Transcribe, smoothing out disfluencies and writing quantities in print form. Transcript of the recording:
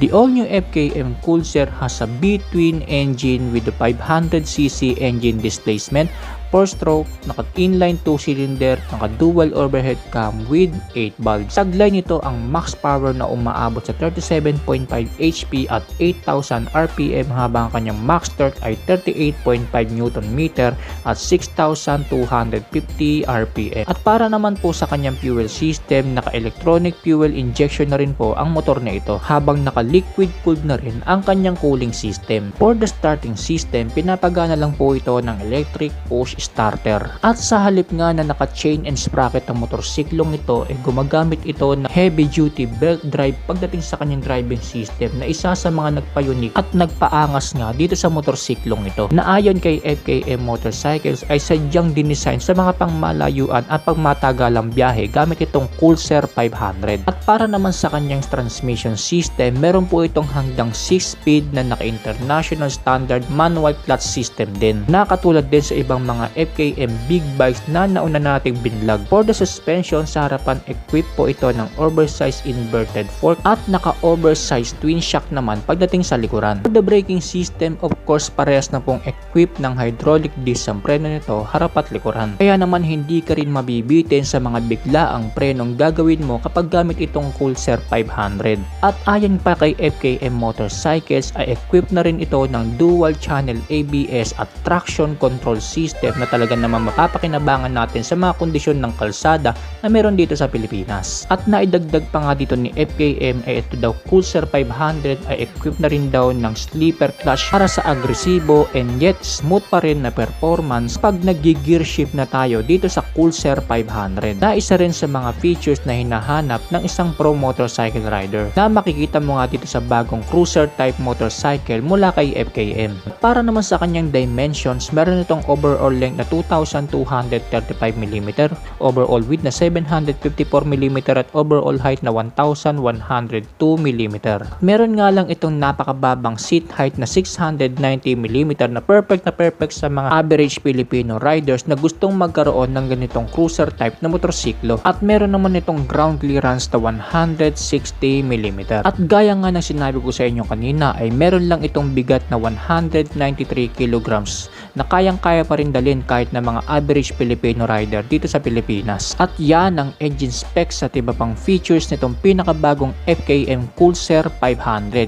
The all-new FKM Coolcer has a B-twin engine with a 500cc engine displacement, 4-stroke, naka-inline 2-cylinder, naka-dual overhead cam with 8 valves. Taglay nito ang max power na umaabot sa 37.5 HP at 8,000 RPM habang kanyang max torque ay 38.5 Nm at 6,250 RPM. At para naman po sa kanyang fuel system, naka-electronic fuel injection na rin po ang motor na ito habang naka-liquid cooled na rin ang kanyang cooling system. For the starting system, pinapagana lang po ito ng electric push starter. At sa halip nga na naka-chain and sprocket ang motorsiklong ito, gumagamit ito ng heavy duty belt drive pagdating sa kanyang driving system na isa sa mga nagpa-unique at nagpaangas nga dito sa motorsiklong ito na ayon kay FKM Motorcycles ay sadyang dinesign sa mga pangmalayuan at pangmatagalang biyahe gamit itong Coolcer 500. At para naman sa kanyang transmission system, meron po itong hanggang 6-speed na naka-international standard manual clutch system din. Nakatulad din sa ibang mga FKM big bikes na nauna nating binlog. For the suspension, sa harapan equipped po ito ng oversized inverted fork at naka-oversized twin shock naman pagdating sa likuran. For the braking system, of course, parehas na pong equipped ng hydraulic disc ang preno nito harap at likuran. Kaya naman hindi ka rin mabibitin sa mga biglaang prenong gagawin mo kapag gamit itong Coolcer 500. At ayon pa kay FKM Motorcycles ay equipped na rin ito ng dual channel ABS at traction control system na talaga naman mapapakinabangan natin sa mga kondisyon ng kalsada na meron dito sa Pilipinas. At naidagdag pa nga dito ni FKM ay ito daw Coolcer 500 ay equipped na rin daw ng sleeper clutch para sa agresibo and yet smooth pa rin na performance pag nag-gear shift na tayo dito sa Coolcer 500 na isa rin sa mga features na hinahanap ng isang pro motorcycle rider na makikita mo nga dito sa bagong cruiser type motorcycle mula kay FKM. Para naman sa kanyang dimensions, meron itong overall length na 2,235mm, overall width na 754mm at overall height na 1,102mm. Meron nga lang itong napakababang seat height na 690mm na perfect sa mga average Filipino riders na gustong magkaroon ng ganitong cruiser type na motorsiklo. At meron naman itong ground clearance na 160mm. At gaya nga ng sinabi ko sa inyo kanina ay meron lang itong bigat na 193 kilograms na kayang-kaya pa rin dalhin kahit na mga average Filipino rider dito sa Pilipinas. At yan ang engine specs at iba pang features nitong pinakabagong FKM Coolcer 500.